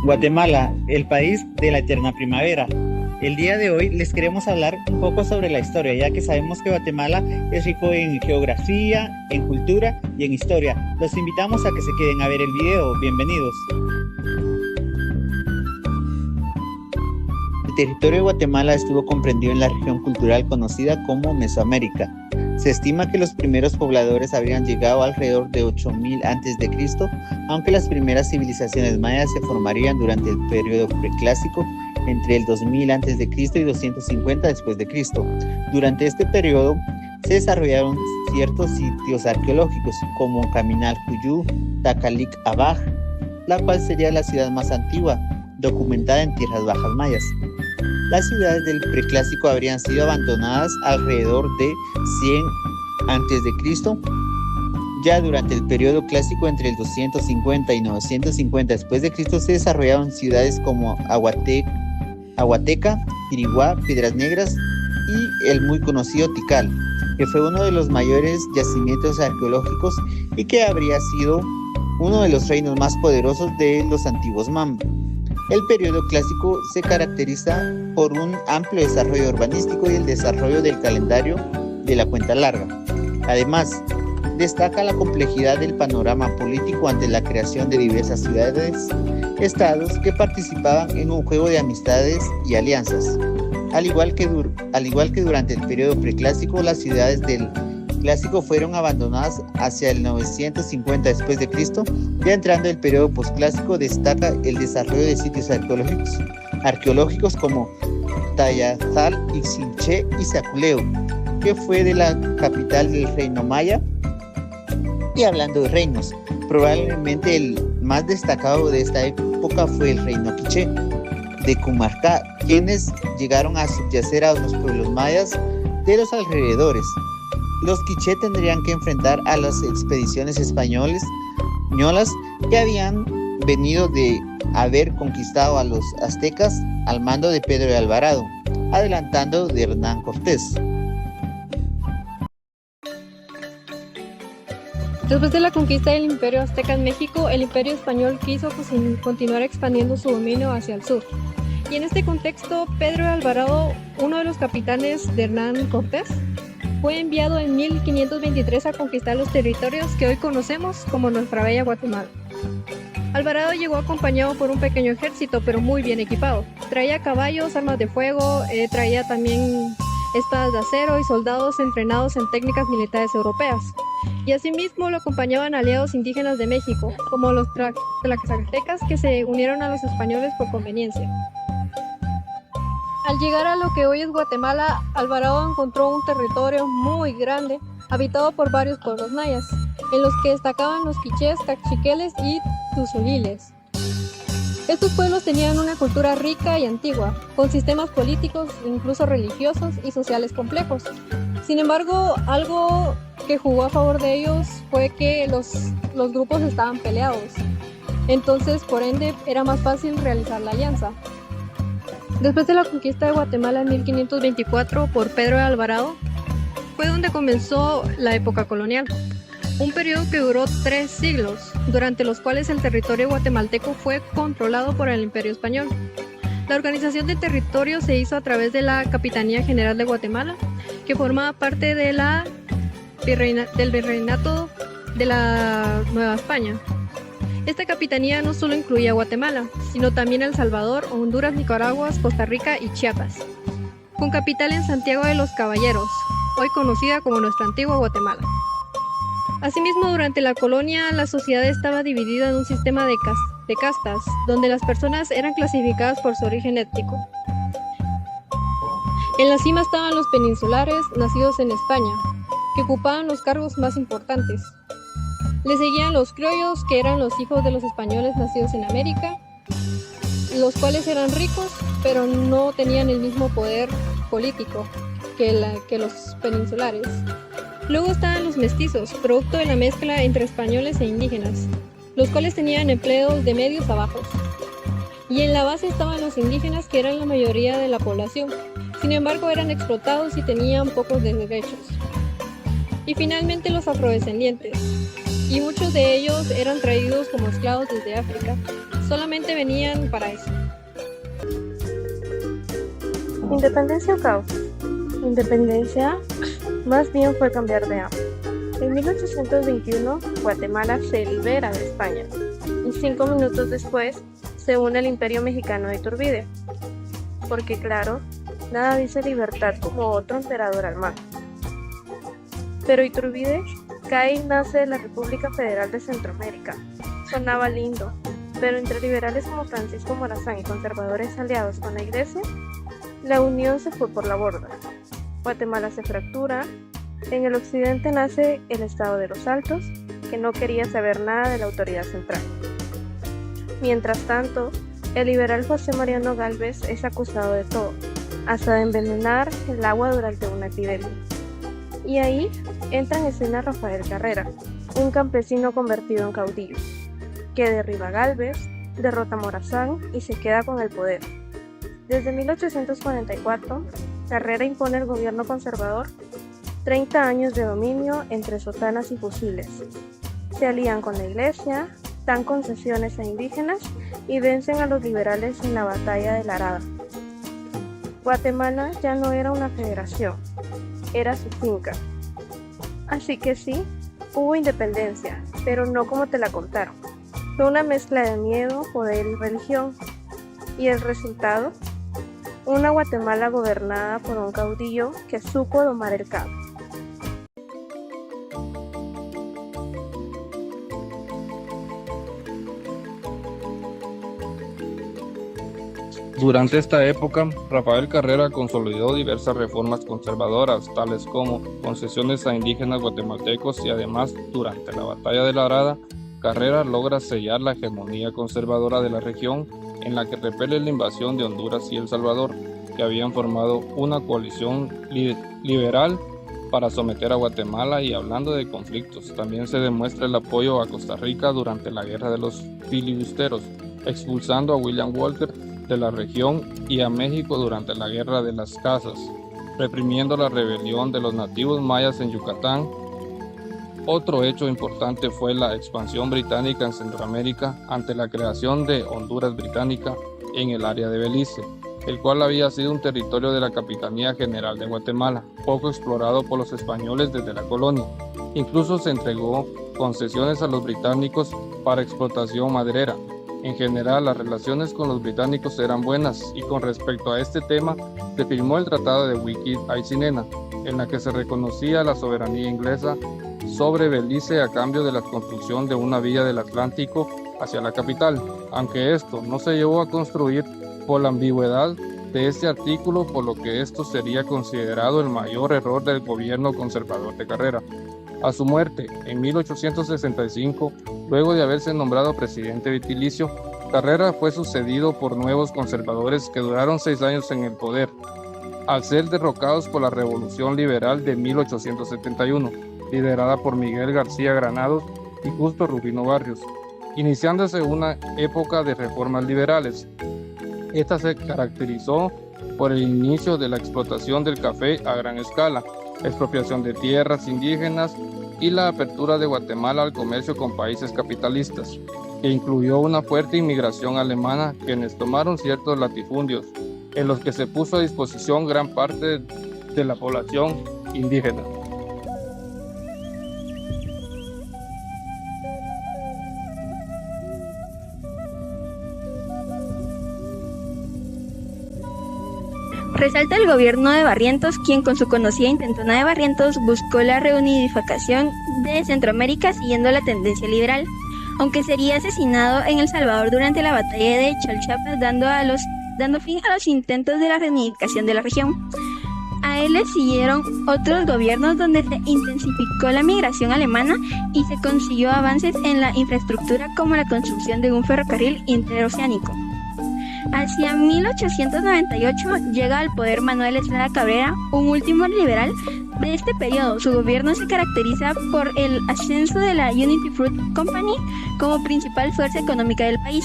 Guatemala, el país de la eterna primavera. El día de hoy les queremos hablar un poco sobre la historia, ya que sabemos que Guatemala es rico en geografía, en cultura y en historia. Los invitamos a que se queden a ver el video. Bienvenidos. El territorio de Guatemala estuvo comprendido en la región cultural conocida como Mesoamérica. Se estima que los primeros pobladores habrían llegado alrededor de 8000 a.C., aunque las primeras civilizaciones mayas se formarían durante el periodo preclásico entre el 2000 a.C. y 250 después de Cristo. Durante este periodo se desarrollaron ciertos sitios arqueológicos como Caminal Cuyú, Tacalic Abaj, la cual sería la ciudad más antigua documentada en tierras bajas mayas. Las ciudades del preclásico habrían sido abandonadas alrededor de 100 a.C. Ya durante el periodo clásico entre el 250 y 950 después de Cristo se desarrollaron ciudades como Aguateca, Quiriguá, Piedras Negras y el muy conocido Tikal, que fue uno de los mayores yacimientos arqueológicos y que habría sido uno de los reinos más poderosos de los antiguos Mambo. El periodo clásico se caracteriza por un amplio desarrollo urbanístico y el desarrollo del calendario de la cuenta larga. Además, destaca la complejidad del panorama político ante la creación de diversas ciudades-estados que participaban en un juego de amistades y alianzas. Al igual que durante el periodo preclásico, las ciudades del clásico fueron abandonadas hacia el 950 después de Cristo. Ya entrando el periodo posclásico, destaca el desarrollo de sitios arqueológicos como Tayazal, Ixinché y Saculeo, que fue de la capital del reino maya. Y hablando de reinos, probablemente el más destacado de esta época fue el reino quiché de Cumarcá, quienes llegaron a subyacer a los pueblos mayas de los alrededores. Los quiché tendrían que enfrentar a las expediciones españolas que habían venido de haber conquistado a los aztecas al mando de Pedro de Alvarado, adelantando de Hernán Cortés. Después de la conquista del Imperio Azteca en México, el Imperio Español quiso continuar expandiendo su dominio hacia el sur. Y en este contexto, Pedro de Alvarado, uno de los capitanes de Hernán Cortés, fue enviado en 1523 a conquistar los territorios que hoy conocemos como nuestra bella Guatemala. Alvarado llegó acompañado por un pequeño ejército, pero muy bien equipado. Traía caballos, armas de fuego, traía también espadas de acero y soldados entrenados en técnicas militares europeas. Y asimismo lo acompañaban aliados indígenas de México, como los tlaxcaltecas, que se unieron a los españoles por conveniencia. Al llegar a lo que hoy es Guatemala, Alvarado encontró un territorio muy grande, habitado por varios pueblos mayas, en los que destacaban los quichés, cachiqueles y tuzoliles. Estos pueblos tenían una cultura rica y antigua, con sistemas políticos, incluso religiosos y sociales complejos. Sin embargo, algo que jugó a favor de ellos fue que los grupos estaban peleados. Entonces, por ende, era más fácil realizar la alianza. Después de la conquista de Guatemala en 1524 por Pedro de Alvarado, fue donde comenzó la época colonial, un periodo que duró 3 siglos, durante los cuales el territorio guatemalteco fue controlado por el Imperio Español. La organización del territorio se hizo a través de la Capitanía General de Guatemala, que formaba parte de del Virreinato de la Nueva España. Esta capitanía no solo incluía Guatemala, sino también El Salvador, Honduras, Nicaragua, Costa Rica y Chiapas, con capital en Santiago de los Caballeros, hoy conocida como nuestra antigua Guatemala. Asimismo, durante la colonia, la sociedad estaba dividida en un sistema de castas, donde las personas eran clasificadas por su origen étnico. En la cima estaban los peninsulares, nacidos en España, que ocupaban los cargos más importantes. Le seguían los criollos, que eran los hijos de los españoles nacidos en América, los cuales eran ricos, pero no tenían el mismo poder político que los peninsulares. Luego estaban los mestizos, producto de la mezcla entre españoles e indígenas, los cuales tenían empleos de medios a bajos. Y en la base estaban los indígenas, que eran la mayoría de la población. Sin embargo, eran explotados y tenían pocos derechos. Y finalmente los afrodescendientes, y muchos de ellos eran traídos como esclavos desde África. solamente venían para eso. ¿Independencia o caos? Independencia más bien fue cambiar de amo. En 1821, Guatemala se libera de España y 5 minutos después se une al Imperio Mexicano de Iturbide. Porque claro, nada dice libertad como otro emperador al mando. Pero Iturbide cae y nace de la República Federal de Centroamérica. Sonaba lindo, pero entre liberales como Francisco Morazán y conservadores aliados con la Iglesia, la unión se fue por la borda. Guatemala se fractura. En el occidente nace el Estado de los Altos, que no quería saber nada de la autoridad central. Mientras tanto, el liberal José Mariano Gálvez es acusado de todo, hasta de envenenar el agua durante una epidemia. Y ahí entra en escena Rafael Carrera, un campesino convertido en caudillo, que derriba a Gálvez, derrota a Morazán y se queda con el poder. Desde 1844, Carrera impone el gobierno conservador 30 años de dominio entre sotanas y fusiles. Se alían con la Iglesia, dan concesiones a indígenas y vencen a los liberales en la batalla de la Arada. Guatemala ya no era una federación, era su finca. Así que sí, hubo independencia, pero no como te la contaron. Fue una mezcla de miedo, poder y religión. ¿Y el resultado? Una Guatemala gobernada por un caudillo que supo domar el caos. Durante esta época, Rafael Carrera consolidó diversas reformas conservadoras, tales como concesiones a indígenas guatemaltecos y además, durante la Batalla de la Arada, Carrera logra sellar la hegemonía conservadora de la región en la que repele la invasión de Honduras y El Salvador, que habían formado una coalición liberal para someter a Guatemala. Y hablando de conflictos, también se demuestra el apoyo a Costa Rica durante la Guerra de los Filibusteros, expulsando a William Walker de la región y a México durante la Guerra de las Casas, reprimiendo la rebelión de los nativos mayas en Yucatán. Otro hecho importante fue la expansión británica en Centroamérica ante la creación de Honduras Británica en el área de Belice, el cual había sido un territorio de la Capitanía General de Guatemala, poco explorado por los españoles desde la colonia. Incluso se entregó concesiones a los británicos para explotación maderera. En general, las relaciones con los británicos eran buenas, y con respecto a este tema, se firmó el Tratado de Wicked-Aisinena, en la que se reconocía la soberanía inglesa sobre Belice a cambio de la construcción de una vía del Atlántico hacia la capital, aunque esto no se llevó a construir por la ambigüedad de este artículo, por lo que esto sería considerado el mayor error del gobierno conservador de Carrera. A su muerte, en 1865, luego de haberse nombrado presidente vitalicio, Carrera fue sucedido por nuevos conservadores que duraron 6 años en el poder, al ser derrocados por la Revolución Liberal de 1871, liderada por Miguel García Granados y Justo Rufino Barrios, iniciándose una época de reformas liberales. Esta se caracterizó por el inicio de la explotación del café a gran escala, expropiación de tierras indígenas y la apertura de Guatemala al comercio con países capitalistas, que incluyó una fuerte inmigración alemana, quienes tomaron ciertos latifundios, en los que se puso a disposición gran parte de la población indígena. Resalta el gobierno de Barrientos, quien con su conocida intentona de Barrientos buscó la reunificación de Centroamérica siguiendo la tendencia liberal, aunque sería asesinado en El Salvador durante la batalla de Chalchapa, dando fin a los intentos de la reunificación de la región. A él le siguieron otros gobiernos donde se intensificó la migración alemana y se consiguió avances en la infraestructura, como la construcción de un ferrocarril interoceánico. Hacia 1898 llega al poder Manuel Estrada Cabrera, un último liberal de este periodo. Su gobierno se caracteriza por el ascenso de la Unity Fruit Company como principal fuerza económica del país,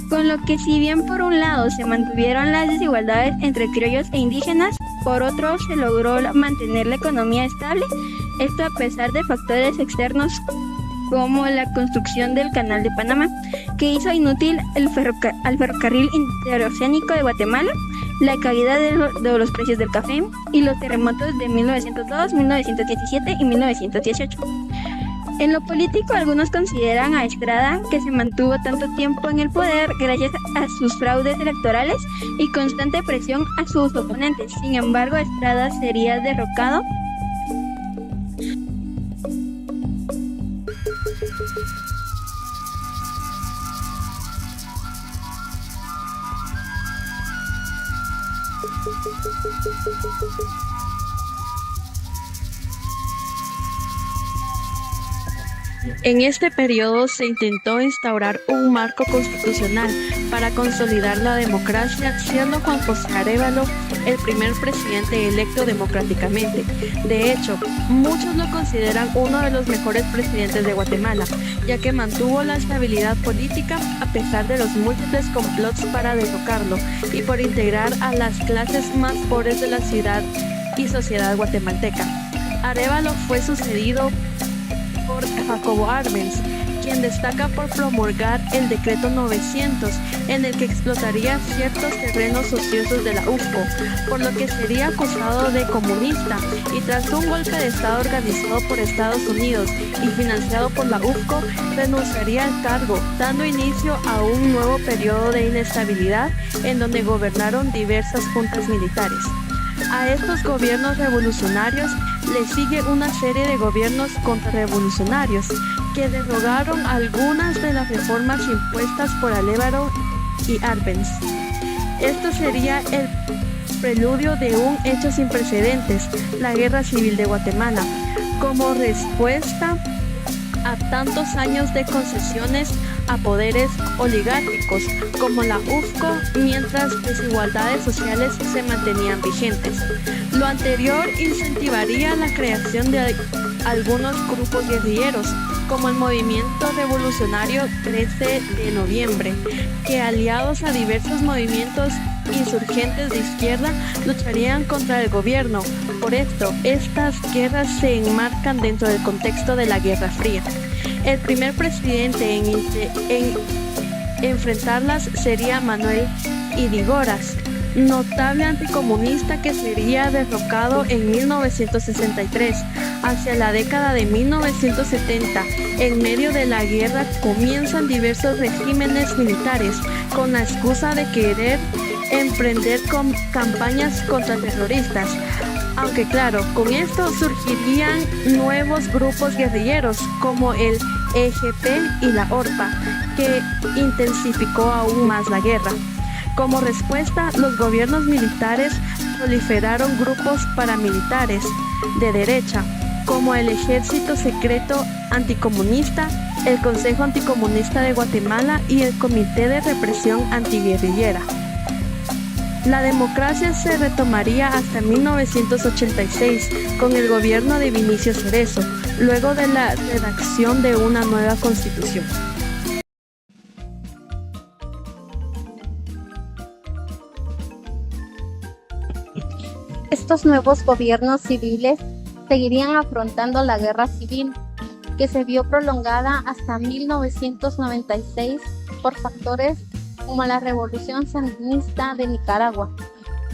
con lo que, si bien por un lado se mantuvieron las desigualdades entre criollos e indígenas, por otro se logró mantener la economía estable, esto a pesar de factores externos como la construcción del Canal de Panamá, que hizo inútil al ferrocarril interoceánico de Guatemala, la caída de los precios del café y los terremotos de 1902, 1917 y 1918. En lo político, algunos consideran a Estrada, que se mantuvo tanto tiempo en el poder gracias a sus fraudes electorales y constante presión a sus oponentes. Sin embargo, Estrada sería derrocado En este periodo se intentó instaurar un marco constitucional para consolidar la democracia, siendo Juan José Arévalo el primer presidente electo democráticamente. De hecho, muchos lo consideran uno de los mejores presidentes de Guatemala, ya que mantuvo la estabilidad política a pesar de los múltiples complots para derrocarlo y por integrar a las clases más pobres de la ciudad y sociedad guatemalteca. Arévalo fue sucedido por Jacobo Arbenz, quien destaca por promulgar el decreto 900, en el que explotaría ciertos terrenos ociosos de la UFCO, por lo que sería acusado de comunista, y tras un golpe de estado organizado por Estados Unidos y financiado por la UFCO, renunciaría al cargo, dando inicio a un nuevo periodo de inestabilidad en donde gobernaron diversas juntas militares. A estos gobiernos revolucionarios le sigue una serie de gobiernos contrarrevolucionarios que derogaron algunas de las reformas impuestas por Arévalo y Arbenz. Esto sería el preludio de un hecho sin precedentes, la Guerra Civil de Guatemala, como respuesta a tantos años de concesiones a poderes oligárquicos como la UFCO, mientras desigualdades sociales se mantenían vigentes. Lo anterior incentivaría la creación de algunos grupos guerrilleros, como el Movimiento Revolucionario 13 de Noviembre, que aliados a diversos movimientos insurgentes de izquierda lucharían contra el gobierno. Por esto, estas guerras se enmarcan dentro del contexto de la Guerra Fría. El primer presidente en enfrentarlas sería Manuel Irigoras, notable anticomunista que sería derrocado en 1963. Hacia la década de 1970, en medio de la guerra, comienzan diversos regímenes militares con la excusa de querer emprender campañas contra terroristas. Aunque claro, con esto surgirían nuevos grupos guerrilleros como el EGP y la ORPA, que intensificó aún más la guerra. Como respuesta, los gobiernos militares proliferaron grupos paramilitares de derecha, como el Ejército Secreto Anticomunista, el Consejo Anticomunista de Guatemala y el Comité de Represión Antiguerrillera. La democracia se retomaría hasta 1986 con el gobierno de Vinicio Cerezo, luego de la redacción de una nueva constitución. Estos nuevos gobiernos civiles seguirían afrontando la guerra civil, que se vio prolongada hasta 1996 por factores como la Revolución Sandinista de Nicaragua,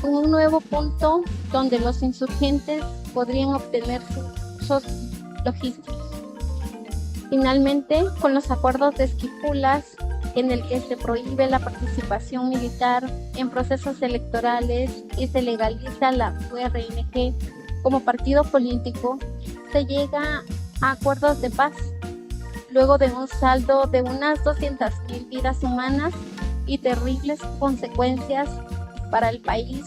con un nuevo punto donde los insurgentes podrían obtener sus logísticos. Finalmente, con los acuerdos de Esquipulas, en el que se prohíbe la participación militar en procesos electorales y se legaliza la URNG como partido político, se llega a acuerdos de paz, luego de un saldo de unas 200.000 vidas humanas y terribles consecuencias para el país,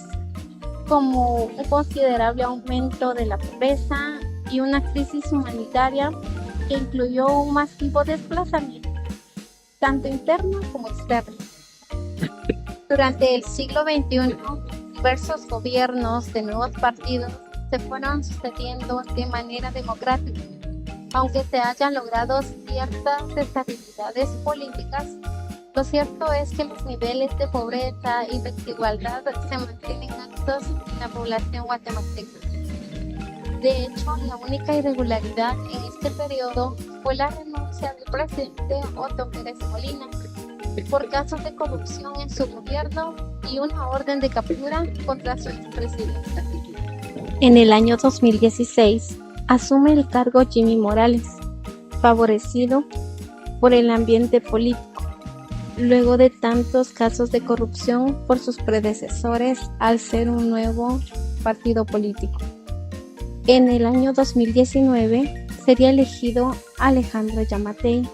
como un considerable aumento de la pobreza y una crisis humanitaria que incluyó un masivo desplazamiento, tanto interno como externo. Durante el siglo XXI, diversos gobiernos de nuevos partidos se fueron sucediendo de manera democrática, aunque se hayan logrado ciertas estabilidades políticas. Lo cierto es que los niveles de pobreza y desigualdad se mantienen altos en la población guatemalteca. De hecho, la única irregularidad en este periodo fue la renuncia presidencia del presidente Otto Pérez Molina por casos de corrupción en su gobierno y una orden de captura contra su expresidenta. En el año 2016 asume el cargo Jimmy Morales, favorecido por el ambiente político, luego de tantos casos de corrupción por sus predecesores al ser un nuevo partido político. En el año 2019 sería elegido Alejandro Yamatei,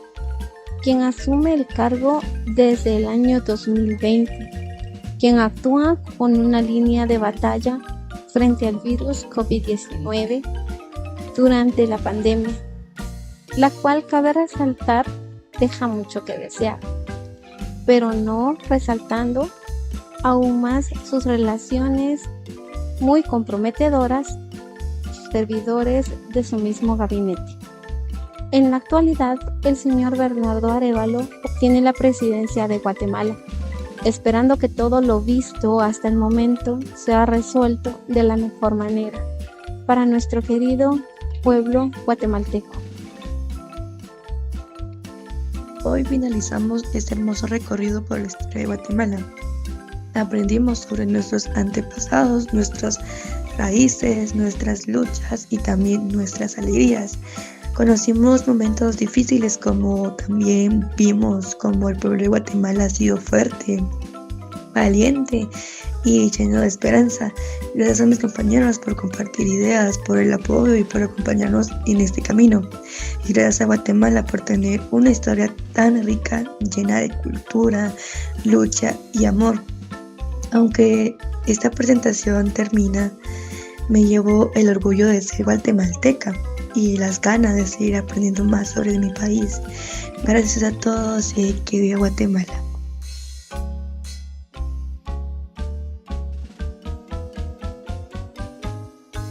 quien asume el cargo desde el año 2020, quien actúa con una línea de batalla frente al virus COVID-19 durante la pandemia, la cual, cabe resaltar, deja mucho que desear, pero no resaltando aún más sus relaciones muy comprometedoras con servidores de su mismo gabinete. En la actualidad, el señor Bernardo Arévalo obtiene la presidencia de Guatemala, esperando que todo lo visto hasta el momento sea resuelto de la mejor manera para nuestro querido pueblo guatemalteco. Hoy finalizamos este hermoso recorrido por la historia de Guatemala. Aprendimos sobre nuestros antepasados, nuestras raíces, nuestras luchas y también nuestras alegrías. Conocimos momentos difíciles, como también vimos cómo el pueblo de Guatemala ha sido fuerte, valiente y lleno de esperanza. Gracias a mis compañeros por compartir ideas, por el apoyo y por acompañarnos en este camino. Y gracias a Guatemala por tener una historia tan rica, llena de cultura, lucha y amor. Aunque esta presentación termina, me llevo el orgullo de ser guatemalteca y las ganas de seguir aprendiendo más sobre mi país. Gracias a todos y que viva Guatemala.